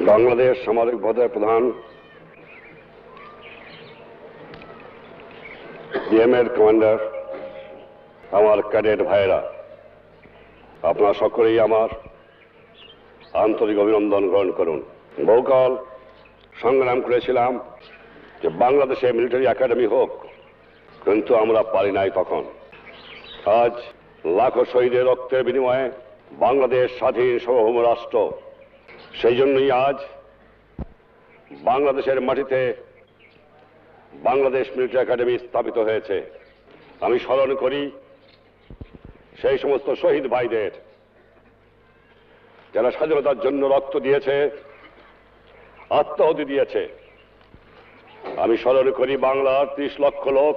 বাংলাদেশ সামরিক বাহিনীর প্রধান বিএমএর কমান্ডার, আমার ক্যাডেট ভাইয়েরা, আপনারা সকলেই আমার আন্তরিক অভিনন্দন গ্রহণ করুন। বহুকাল সংগ্রাম করেছিলাম যে বাংলাদেশে মিলিটারি একাডেমি হোক, কিন্তু আমরা পারি নাই তখন। আজ লাখো শহীদের রক্তের বিনিময়ে বাংলাদেশ স্বাধীন সার্বভৌম রাষ্ট্র। সেই জন্যই আজ বাংলাদেশের মাটিতে বাংলাদেশ মিলিটারি একাডেমি স্থাপিত হয়েছে। আমি স্মরণ করি সেই সমস্ত শহীদ ভাইদের যারা স্বাধীনতার জন্য রক্ত দিয়েছে, আত্মাহুতি দিয়েছে। আমি স্মরণ করি বাংলার 30 লক্ষ লোক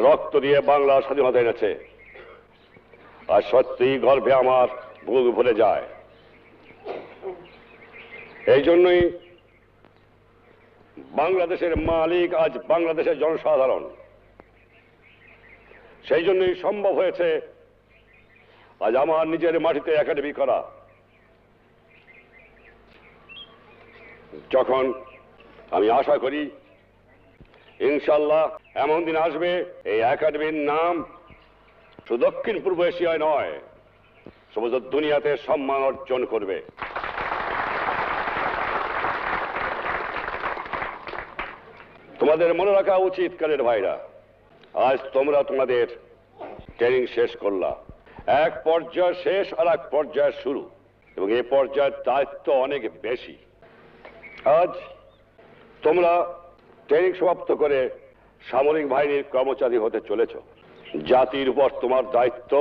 রক্ত দিয়ে বাংলার স্বাধীনতা এনেছে। আর সত্যিই গর্বে আমার বুক ভরে যায়। এই জন্যই বাংলাদেশের মালিক আজ বাংলাদেশের জনসাধারণ। সেই জন্যই সম্ভব হয়েছে আজ আমার নিজের মাটিতে একাডেমি করা। যখন আমি আশা করি ইনশাল্লাহ এমন দিন আসবে এই একাডেমির নাম শুধু দক্ষিণ পূর্ব এশিয়ায় নয়, সমস্ত দুনিয়াতে সম্মান অর্জন করবে। তোমাদের মনে রাখা উচিত ক্যাডেট ভাইরা, আজ তোমরা তোমাদের ট্রেনিং শেষ করলা। এক পর্যায় শেষ আর এক পর্যায় শুরু, এবং এই পর্যায়ের দায়িত্ব অনেক বেশি। আজ তোমরা ট্রেনিং সমাপ্ত করে সামরিক বাহিনীর কর্মচারী হতে চলেছ। জাতির উপর তোমার দায়িত্ব,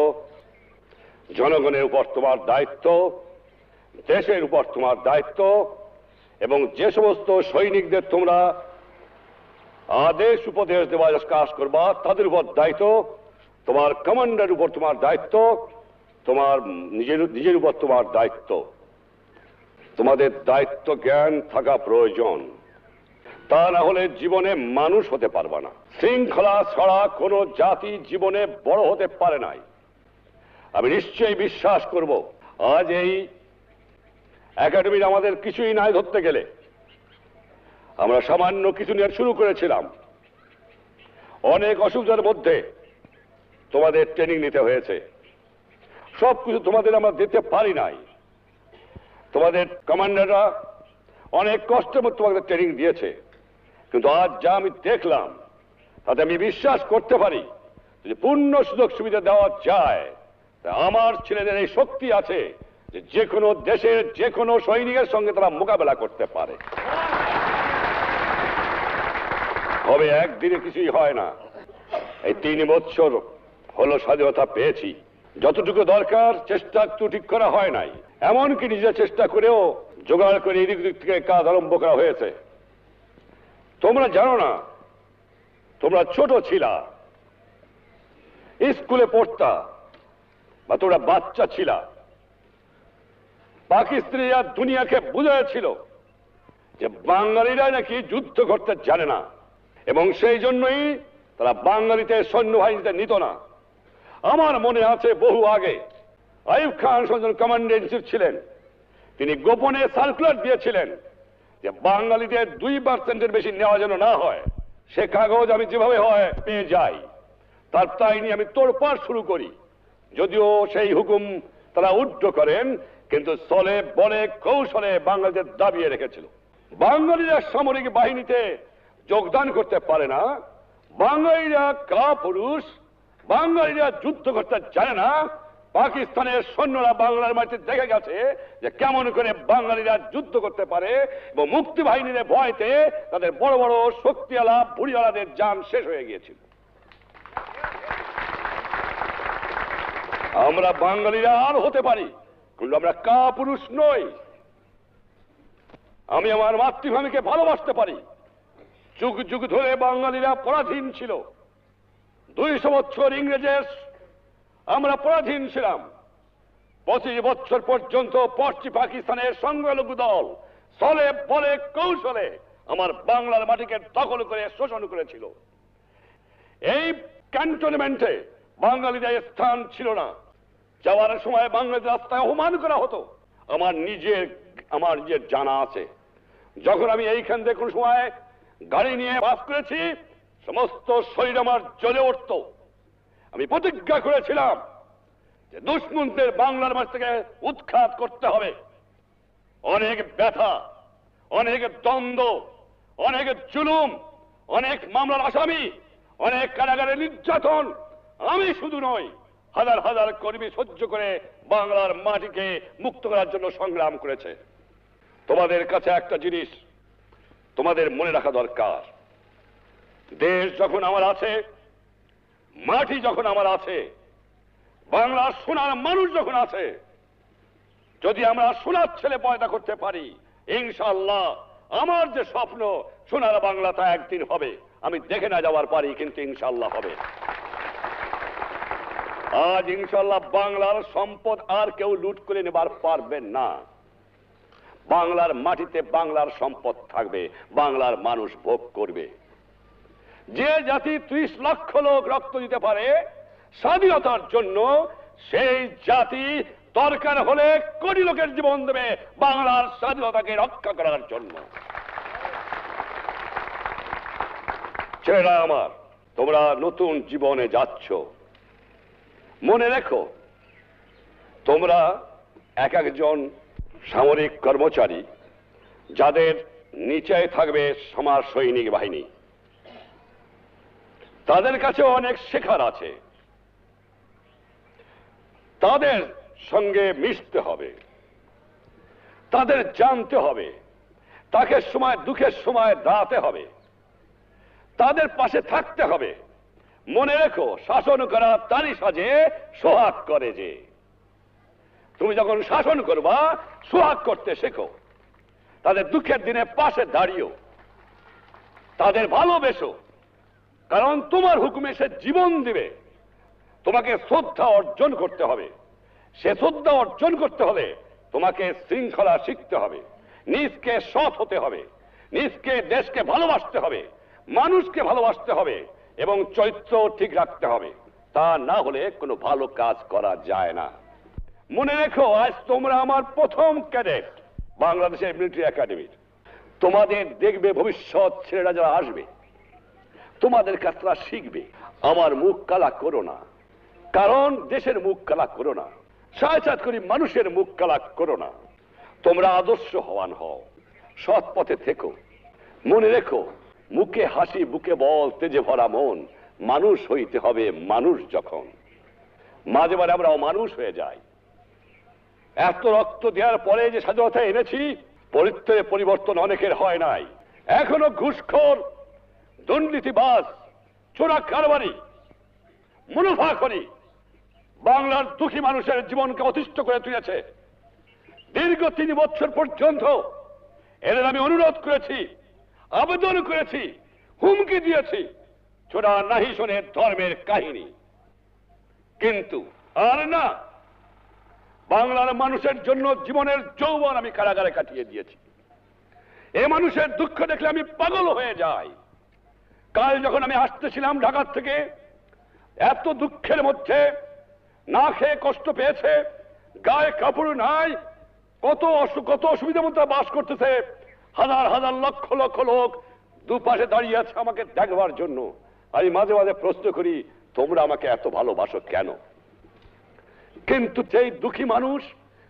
জনগণের উপর তোমার দায়িত্ব, দেশের উপর তোমার দায়িত্ব, এবং যে সমস্ত সৈনিকদের তোমরা আদেশ উপদেশ দেওয়ার কাজ করবা তাদের উপর দায়িত্ব, তোমার কমান্ডারের উপর তোমার দায়িত্ব, তোমার নিজের উপর তোমার দায়িত্ব। তোমাদের দায়িত্ব জ্ঞান থাকা প্রয়োজন, তা না হলে জীবনে মানুষ হতে পারবে না। শৃঙ্খলা ছাড়া কোনো জাতি জীবনে বড় হতে পারে নাই। আমি নিশ্চয়ই বিশ্বাস করব আজ এই একাডেমির আমাদের কিছুই নাই ধরতে গেলে। আমরা সামান্য কিছু নিয়ে শুরু করেছিলাম, অনেক অসুবিধার মধ্যে তোমাদের ট্রেনিং নিতে হয়েছে। সবকিছু তোমাদের আমরা দিতে পারি নাই। তোমাদের কমান্ডাররা অনেক কষ্টের মধ্যে তোমাদের ট্রেনিং দিয়েছে, কিন্তু আজ যা আমি দেখলাম তাতে আমি বিশ্বাস করতে পারি যে পূর্ণ সুযোগ সুবিধা দেওয়া যায়, আমার ছেলেদের এই শক্তি আছে যে কোনো দেশের যে কোনো সৈনিকের সঙ্গে তারা মোকাবেলা করতে পারে। তবে একদিনে কিছুই হয় না। এই 3 বছর হলো স্বাধীনতা পেয়েছি, যতটুকু দরকার চেষ্টা একটু ঠিক করা হয় নাই। এমনকি নিজের চেষ্টা করেও জোগাড় করে এদিক দিক থেকে কাজ আরম্ভ করা হয়েছে। তোমরা জানো না, তোমরা ছোট ছিলা, স্কুলে পড়তা, বা তোমরা বাচ্চা ছিলা। পাকিস্তানিরা দুনিয়াকে বুঝাইছিল যে বাঙালিরা নাকি যুদ্ধ করতে জানে না, এবং সেই জন্যই তারা বাঙালিতে সৈন্যবাহিনীতে নিত না। আমার মনে আছে বহু আগে Ayub Khan commander in chief ছিলেন, তিনি গোপনে সার্কুলার দিয়েছিলেন যে বাঙালিদের 2% বেশি নেওয়া যেন না হয়। সে কাগজ আমি যেভাবে হয় পেয়ে যাই, তাই নিয়ে আমি তোড়পাড় শুরু করি। যদিও সেই হুকুম তারা উদ্ধ করেন, কিন্তু চলে বলে কৌশলে বাঙালিদের দাবিয়ে রেখেছিল। বাঙালিরা সামরিক বাহিনীতে যোগদান করতে পারে না, বাঙালিরা কাপুরুষ, বাঙালিরা যুদ্ধ করতে জানে না। পাকিস্তানের সৈন্যরা বাংলার মাটিতে দেখে গেছে যে কেমন করে বাঙালিরা যুদ্ধ করতে পারে, এবং মুক্তি বাহিনীর ভয়তে তাদের বড় বড় শক্তিওয়ালা বুড়িওয়ালাদের জান শেষ হয়ে গিয়েছিল। আমরা বাঙালিরা আর হতে পারি, কিন্তু আমরা কাপুরুষ নই। আমি আমার মাতৃভূমিকে ভালোবাসতে পারি। যুগ যুগ ধরে বাঙালিরা পরাধীন ছিল। 200 বছর ইংরেজের আমরা পরাধীন ছিলাম। 25 বছর পর্যন্ত পশ্চিম পাকিস্তানের সংখ্যালঘু দল চলে বলে কৌশলে আমার বাংলার মাটিকে দখল করে শোষণ করেছিল। এই ক্যান্টনমেন্টে বাঙালিদের স্থান ছিল না। যাওয়ার সময় বাংলাদেশ রাস্তায় অপমান করা হতো। আমার নিজের আমার নিজের জানা আছে। যখন আমি এইখান থেকে কোনো সময় গাড়ি নিয়ে পাস করেছি, সমস্ত শরীর আমার জ্বলে উঠত। আমি প্রতিজ্ঞা করেছিলাম যে দুশ্মনদের বাংলার মাঝ থেকে উৎখাত করতে হবে। অনেক ব্যথা, অনেক দ্বন্দ্ব, অনেক জুলুম, অনেক মামলার আসামি, অনেক কারাগারে নির্যাতন আমি শুধু নই, হাজার হাজার কর্মী সহ্য করে বাংলার মাটিকে মুক্ত করার জন্য সংগ্রাম করেছে। তোমাদের কাছে একটা জিনিস তোমাদের মনে রাখা দরকার, দেশ যখন আমার আছে, মাটি যখন আমার আছে, বাংলার সোনার মানুষ যখন আছে, যদি আমরা সোনার ছেলে পয়দা করতে পারি, ইনশাআল্লাহ আমার যে স্বপ্ন সোনার বাংলা তা একদিন হবে। আমি দেখে না যাওয়ার পারি, কিন্তু ইনশাআল্লাহ হবে। আজ ইনশাআল্লাহ বাংলার সম্পদ আর কেউ লুট করে নেবার পারবেন না। বাংলার মাটিতে বাংলার সম্পদ থাকবে, বাংলার মানুষ ভোগ করবে। যে জাতি 30 লক্ষ লোক রক্ত দিতে পারে স্বাধীনতার জন্য, সেই জাতি দরকার হলে কোটি লোকের জীবন দেবে বাংলার স্বাধীনতাকে রক্ষা করার জন্য। ছেলেরা আমার, তোমরা নতুন জীবনে যাচ্ছ। মনে রেখো, তোমরা এক একজন সামরিক কর্মচারী, যাদের নিচে থাকবে সমাজ সৈনিক বাহিনী। তাদের কাছে অনেক শেখার আছে, তাদের সঙ্গে মিশতে হবে, তাদের জানতে হবে, তাকে সময় দুঃখের সময় দাঁড়াতে হবে, তাদের পাশে থাকতে হবে। মনে রেখো, শাসন করা তারই সাজে সোহাগ করে যে। তুমি যখন শাসন করবা, সোহাগ করতে শেখো। তাদের দুঃখের দিনে পাশে দাঁড়িয়েও, তাদের ভালোবেসো, কারণ তোমার হুকুমে সে জীবন দিবে। তোমাকে শ্রদ্ধা অর্জন করতে হবে। সে শ্রদ্ধা অর্জন করতে হলে তোমাকে শৃঙ্খলা শিখতে হবে, নিজকে সৎ হতে হবে, নিজকে দেশকে ভালোবাসতে হবে, মানুষকে ভালোবাসতে হবে এবং চরিত্র ঠিক রাখতে হবে। তা না হলে কোনো ভালো কাজ করা যায় না। মনে রেখো, আজ তোমরা আমার প্রথম ক্যাডেট বাংলাদেশের মিলিটারি একাডেমির। তোমাদের দেখবে ভবিষ্যৎ ছেলেরা যারা আসবে, তোমাদের কাছে তারা শিখবে। আমার মুখ কালা করো না, কারণ দেশের মুখ কালা করো না, সায়চাত করি মানুষের মুখ কালা করো না। তোমরা আদর্শবান হও, সৎ পথে থেকো। মনে রেখো, মুখে হাসি বুকে বল তেজে ভরা মন, মানুষ হইতে হবে মানুষ। যখন মাঝে মাঝে আমরা অমানুষ হয়ে যাই। এত রক্ত দেওয়ার পরে যে স্বাধীনতা এনেছি, পরিত্রে পরিবর্তন অনেকের হয় নাই। এখনো ঘুষখোর, দুর্নীতিবাজ, চোরা কারবারি, মুনাফাখোরি বাংলার দুঃখী মানুষের জীবনকে অতিষ্ঠ করে তুলেছে। দীর্ঘ 3 বছর পর্যন্ত এদের আমি অনুরোধ করেছি, আবেদন করেছি, হুমকি দিয়েছি, ছোড়া নাহি শোনে ধর্মের কাহিনী। কিন্তু আর না, বাংলার মানুষের জন্য জীবনের যৌবন আমি কারাগারে কাটিয়ে দিয়েছি। এ মানুষের দুঃখ দেখলে আমি পাগল হয়ে যাই। কাল যখন আমি আসতেছিলাম ঢাকা থেকে, এত দুঃখের মধ্যে না খেয়ে কষ্ট পেয়েছে, গায়ে কাপড় নাই, কত অসুবিধার মধ্যে বাস করতেছে। হাজার হাজার লক্ষ লক্ষ লোক দুপাশে দাঁড়িয়ে আছে আমাকে দেখবার জন্য। আমি মাঝে মাঝে প্রশ্ন করি, তোমরা আমাকে এত ভালোবাসো কেন? কিন্তু সেই দুঃখী মানুষ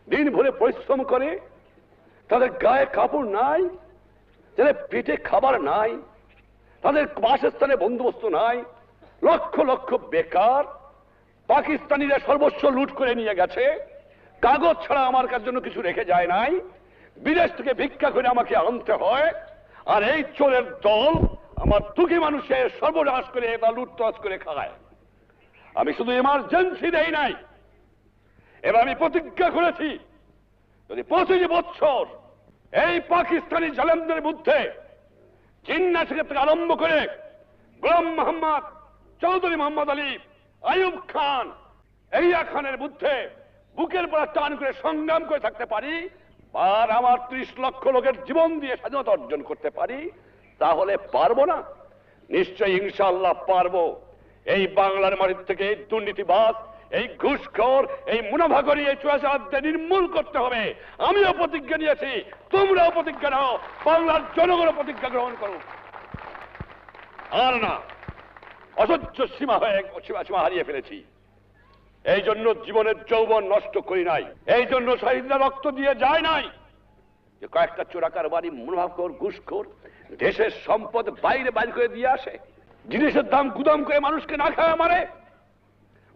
দিন ভরে পরিশ্রম করে, তাদের গায়ে কাপড় নাই, তাদের পেটে খাবার নাই, তাদের বাসস্থানে বন্দোবস্ত নাই, লক্ষ লক্ষ বেকার। পাকিস্তানিরা সর্বস্ব লুট করে নিয়ে গেছে, কাগজ ছাড়া আমার কাছে জন্য কিছু রেখে যায় নাই, বিদেশ থেকে ভিক্ষা করে আমাকে আনতে হয়। আর এই চোরের দল আমার দুঃখী মানুষের সর্বনাশ করে বা লুটতরাজ করে খায়। আমি শুধু এমার্জেন্সি দেই নাই, এবার আমি প্রতিজ্ঞা করেছি, যদি 25 বছর এই পাকিস্তানি জালেমদের বিরুদ্ধে জিন্না থেকে আরম্ভ করে গোলাম মোহাম্মদ, চৌধুরী মোহাম্মদ আলী, আইয়ুব খান, এরিয়া খানের বিরুদ্ধে বুকের পর টান করে সংগ্রাম করে থাকতে পারি, আর আমার 30 লক্ষ লোকের জীবন দিয়ে স্বাধীনতা অর্জন করতে পারি, তাহলে পারবো না? নিশ্চয়ই ইনশাআল্লাহ পারবো। এই বাংলার মাটির থেকে দুর্নীতিবাজ, এই ঘুষখোর, এই মুনাফাখোরি, এই চোরাচালানদের নির্মূল করতে হবে। আমিও প্রতিজ্ঞা নিয়েছি, তোমরাও প্রতিজ্ঞা নাও, বাংলার জনগণও প্রতিজ্ঞা গ্রহণ করো। আর না, অসহ্য সীমা হারিয়ে ফেলেছি। এই জন্য জীবনের যৌবন নষ্ট করি নাই, এই জন্য শহীদরা রক্ত দিয়ে যায় নাই যে কয়েকটা চোরাকারবারি, মুনাফাখোর, ঘুষখোর দেশের সম্পদ বাইরে করে দিয়ে আসে, জিনিসের দাম গুদাম করে মানুষকে না খাওয়া মারে।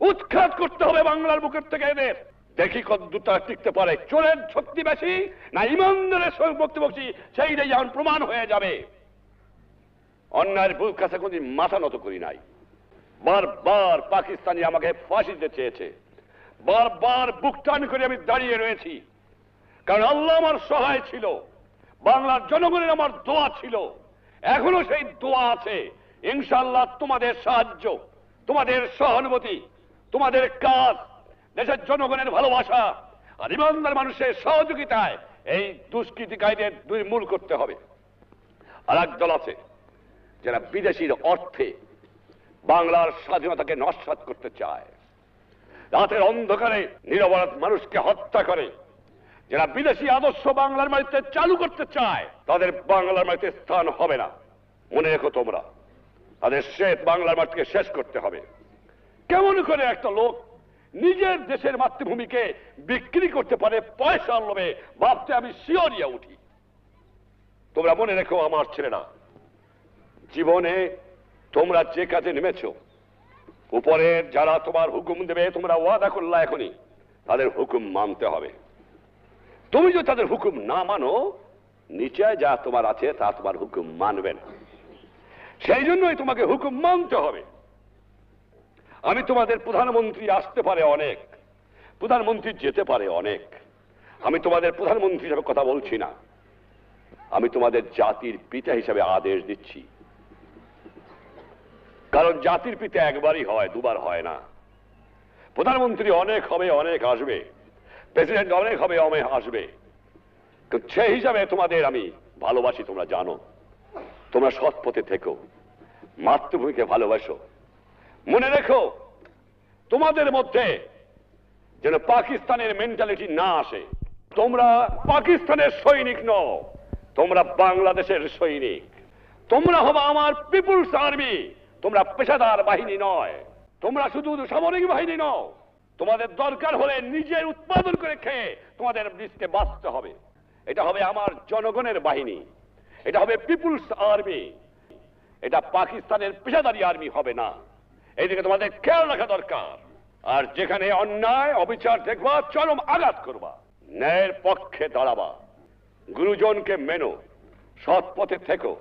উৎখাত করতে হবে বাংলার বুকের থেকে এদের। দেখি কতদূর তারা টিকতে পারে। চোরের শক্তি বেশি না ইমানদারের শক্তি বেশি, সেইটাই যখন প্রমাণ হয়ে যাবে। অন্যায়ের বুক কাছে কোনদিন মাথা নত করি নাই। বারবার পাকিস্তানি আমাকে ফাঁসি দিতে চেয়েছে, বারবার বুক টান করে আমি দাঁড়িয়ে রয়েছি, কারণ আল্লাহ আমার সহায় ছিল, বাংলার জনগণের আমার দোয়া ছিল, এখনো সেই দোয়া আছে। ইনশাআল্লাহ তোমাদের সাহায্য, তোমাদের সহানুভূতি, তোমাদের কাজ, দেশের জনগণের ভালোবাসা আর ইমানদার মানুষের সহযোগিতায় এই দুষ্কৃতিকারীদের নির্মূল করতে হবে। আর এক দল আছে যারা বিদেশির অর্থে বাংলার স্বাধীনতাকে নস্যাৎ করতে চায়, রাতের অন্ধকারে নিরপরাধ মানুষকে হত্যা করে, যারা বিদেশি আদর্শ বাংলার মাটিতে চালু করতে চায়, তাদের বাংলার মাটিতে স্থান হবে না। মনে রেখো তোমরা, তাদের শেষ বাংলার মাটিকে শেষ করতে হবে। কেমন করে একটা লোক নিজের দেশের মাতৃভূমিকে বিক্রি করতে পারে পয়সার লোভে, ভাবতে আমি শিহরিয়া উঠি। তোমরা মনে রেখো আমার ছেলেরা, জীবনে তোমরা যে কাজে নেমেছ, উপরের যারা তোমার হুকুম দেবে, তোমরা ওয়াদা করলা এখনই, তাদের হুকুম মানতে হবে। তুমি যদি তাদের হুকুম না মানো, নিচে যা তোমার আছে তা তোমার হুকুম মানবে না। সেই জন্যই তোমাকে হুকুম মানতে হবে। আমি তোমাদের প্রধানমন্ত্রী আসতে পারে অনেক, প্রধানমন্ত্রী যেতে পারে অনেক, আমি তোমাদের প্রধানমন্ত্রী হিসেবে কথা বলছি না, আমি তোমাদের জাতির পিতা হিসেবে আদেশ দিচ্ছি। কারণ জাতির পিতা একবারই হয়, দুবার হয় না। প্রধানমন্ত্রী অনেক হবে, অনেক আসবে, প্রেসিডেন্ট অনেক হবে, অনেক আসবে, সেই হিসাবে তোমাদের আমি ভালোবাসি, তোমরা জানো। তোমরা সৎ পথে থেকো, মাতৃভূমিকে ভালোবাসো। মনে রেখো, তোমাদের মধ্যে যেন পাকিস্তানের মেন্টালিটি না আসে। তোমরা পাকিস্তানের সৈনিক নও, তোমরা বাংলাদেশের সৈনিক। তোমরা হবে আমার পিপুলস আর্মি। তোমরা পেশাদার বাহিনী নয়, তোমরা শুধু সামরিক বাহিনী নও। তোমাদের দরকার হলে নিজের উৎপাদন করে খেয়ে তোমাদের দেশকে বাঁচতে হবে। এটা হবে আমার জনগণের বাহিনী, এটা হবে পিপুলস আর্মি, এটা পাকিস্তানের পেশাদারি আর্মি হবে না। এইদিকে তোমাদের খেয়াল রাখা দরকার। আর যেখানে অন্যায় অবিচার দেখবা, চরম আঘাত করবা, ন্যায়ের পক্ষে দাঁড়াবা, গুরুজনকে মেনো, সৎ পথে থেকো,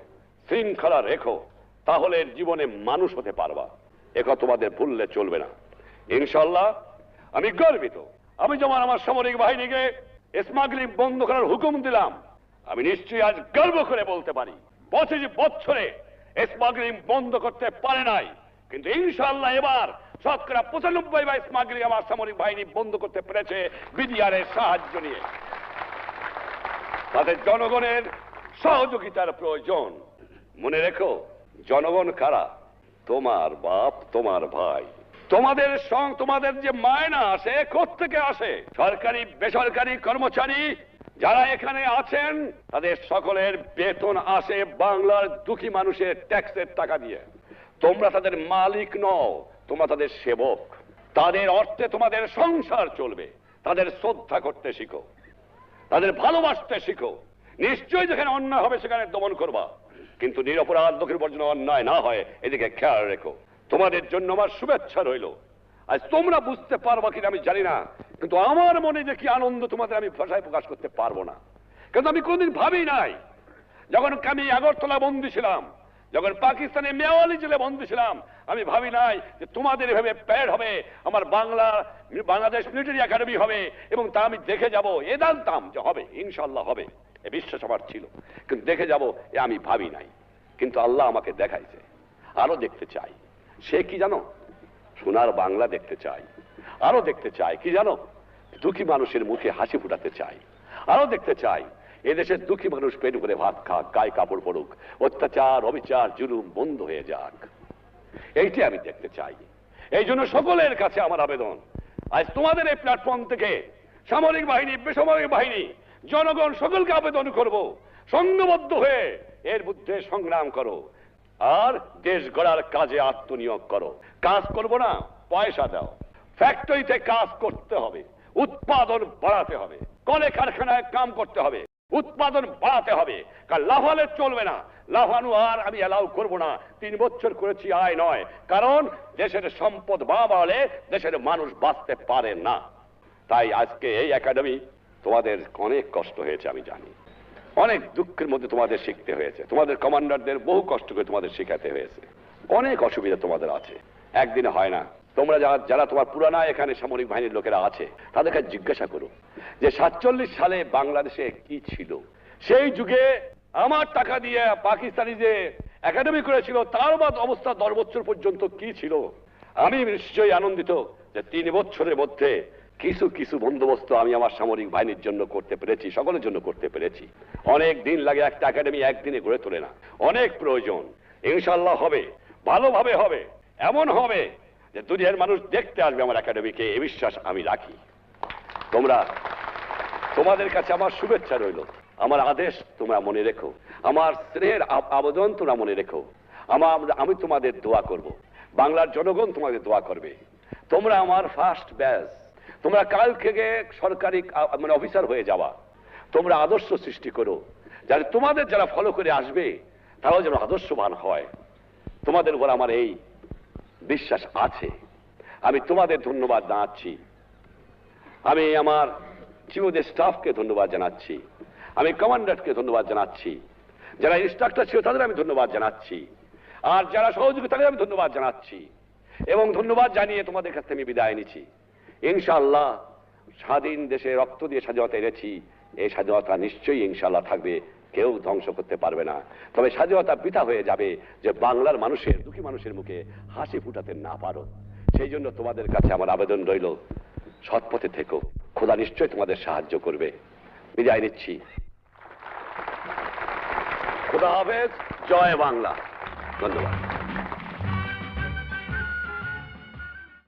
শৃঙ্খলা রেখো, তাহলে জীবনে মানুষ হতে পারবা। একথা তোমাদের ভুললে চলবে না। ইনশাআল্লাহ আমি গর্বিত। আমি যেমন আমার সামরিক বাহিনীকে স্মাগলিং বন্ধ করার হুকুম দিলাম, আমি নিশ্চয়ই আজ গর্ব করে বলতে পারি 25 বছরে স্মাগলিং বন্ধ করতে পারে নাই, কিন্তু ইনশাআল্লাহ এবার শতকরা 95 স্মাগলিং আমার সামরিক বাহিনী বন্ধ করতে পেরেছে বিডিআরের সাহায্য নিয়ে। তাদের জনগণের সহযোগিতার প্রয়োজন। মনে রেখো, জনগণ কারা? তোমার বাপ, তোমার ভাই। তোমাদের তোমাদের যে মায়না আসে কোত্থেকে আসে? সরকারি বেসরকারি কর্মচারী যারা এখানে আছেন, তাদের সকলের বেতন আসে বাংলার দুঃখী মানুষের ট্যাক্সের টাকা দিয়ে। তোমরা তাদের মালিক নও, তোমরা তাদের সেবক। তাদের অর্থে তোমাদের সংসার চলবে। তাদের শ্রদ্ধা করতে শিখো, তাদের ভালোবাসতে শিখো। নিশ্চয়ই যেখানে অন্যায় হবে সেখানে দমন করবা, কিন্তু নিরপরাধ লোকের উপর যেন অন্যায় না হয় এদিকে খেয়াল রেখো। তোমাদের জন্য আমার শুভেচ্ছা রইল। আজ তোমরা বুঝতে পারবা কিনা আমি জানি না, কিন্তু আমার মনে যে কি আনন্দ তোমাদের আমি ভাষায় প্রকাশ করতে পারবো না। কিন্তু আমি কোনদিন ভাবি নাই, যখন আমি আগরতলা বন্দী ছিলাম, যখন পাকিস্তানে মেওয়ালি জেলে বন্দী ছিলাম, আমি ভাবি নাই যে তোমাদের এভাবে প্যাড হবে, আমার বাংলাদেশ মিলিটারি একাডেমি হবে, এবং তা আমি দেখে যাব। এ জানতাম যে হবে, ইনশাআল্লাহ হবে, এ বিশ্বাস আমার ছিল, কিন্তু দেখে যাব এ আমি ভাবি নাই। কিন্তু আল্লাহ আমাকে দেখাইছে। আরো দেখতে চাই। সে কি জানো? সোনার বাংলা দেখতে চাই। আরো দেখতে চাই কি জানো? দুঃখী মানুষের মুখে হাসি ফুটাতে চাই। আরো দেখতে চাই এদেশের দুঃখী মানুষ পেট ভরে ভাত খাক, গায়ে কাপড় পড়ুক, অত্যাচার অবিচার জুলুম বন্ধ হয়ে যাক। এইটি আমি দেখতে চাই। এই জন্য সকলের কাছে আমার আবেদন, আজ তোমাদের এই প্ল্যাটফর্ম থেকে সামরিক বাহিনী, বেসামরিক বাহিনী, জনগণ সকলকে আবেদন করব, সংঘবদ্ধ হয়ে এর বিরুদ্ধে সংগ্রাম করো আর দেশ গড়ার কাজে আত্মনিয়োগ করো। কাজ করব না, পয়সা দাও। ফ্যাক্টরিতে কাজ করতে হবে, উৎপাদন বাড়াতে হবে, কলে কারখানায় কাম করতে হবে, উৎপাদন বাড়াতে হবে। কারণ লাফালে চলবে না, লাফানো আর আমি অ্যালাউ করব না। 3 বছর করেছি আয় নয়, কারণ দেশের সম্পদ বাড়ালে দেশের মানুষ বাঁচতে পারে না। তাই আজকে এই একাডেমি তোমাদের অনেক কষ্ট হয়েছে, আমি জানি, অনেক দুঃখের মধ্যে তোমাদের শিখতে হয়েছে, তোমাদের কমান্ডারদের বহু কষ্ট করে তোমাদের শেখাতে হয়েছে, অনেক অসুবিধা তোমাদের আছে, একদিনে হয় না। তোমরা যারা তোমার পুরানা এখানে সামরিক বাহিনীর লোকেরা আছে তাদের কাছে জিজ্ঞাসা করো যে 47 সালে বাংলাদেশে কি ছিল, সেই যুগে আমার টাকা দিয়ে পাকিস্তানি যে একাডেমি করেছিল তার অবস্থা 10 বছর পর্যন্ত কি ছিল। আমি নিশ্চয়ই আনন্দিত যে 3 বছরের মধ্যে কিছু কিছু বন্দোবস্ত আমি আমার সামরিক বাহিনীর জন্য করতে পেরেছি, সকলের জন্য করতে পেরেছি। অনেক দিন লাগে, একটা একাডেমি একদিনে গড়ে তোলে না, অনেক প্রয়োজন। ইনশাআল্লাহ হবে, ভালোভাবে হবে, এমন হবে যে দুনিয়ার মানুষ দেখতে আসবে আমার একাডেমিকে, এই বিশ্বাস আমি রাখি। তোমাদের কাছে আমার শুভেচ্ছা রইল, আমার আদেশ তোমরা মনে রেখো, আমার স্নেহের আবেদন তোমরা মনে রেখো। আমি তোমাদের দোয়া করব, বাংলার জনগণ তোমাদের দোয়া করবে। তোমরা আমার ফার্স্ট ব্যাচ, তোমরা কাল থেকে সরকারি অফিসার হয়ে যাওয়া, তোমরা আদর্শ সৃষ্টি করো, যাতে তোমাদের যারা ফলো করে আসবে তারাও যেন আদর্শবান হয়। তোমাদের উপর আমার এই বিশ্বাস আছে। আমি তোমাদের ধন্যবাদ জানাচ্ছি, আমি আমার চিফ অফ স্টাফকে ধন্যবাদ জানাচ্ছি, আমি কমান্ডারকে ধন্যবাদ জানাচ্ছি, যারা ইনস্ট্রাক্টর ছিল তাদের আমি ধন্যবাদ জানাচ্ছি, আর যারা সহযোগী তাদের আমি ধন্যবাদ জানাচ্ছি। এবং ধন্যবাদ জানিয়ে তোমাদের কাছ থেকে আমি বিদায় নিচ্ছি। ইনশাআল্লাহ স্বাধীন দেশে রক্ত দিয়ে স্বাধীনতা এনেছি, এই স্বাধীনতা নিশ্চয়ই ইনশাআল্লাহ থাকবে, কেউ ধ্বংস করতে পারবে না। তবে স্বাধীনতা বৃথা হয়ে যাবে যে বাংলার মানুষের, দুঃখী মানুষের মুখে হাসি ফুটাতে না পারো। সেই জন্য তোমাদের কাছে আমার আবেদন রইল, সৎপথে থেকো, খোদা নিশ্চয়ই তোমাদের সাহায্য করবে। বিদায় নিচ্ছি, খোদা হাফেজ, জয় বাংলা, ধন্যবাদ।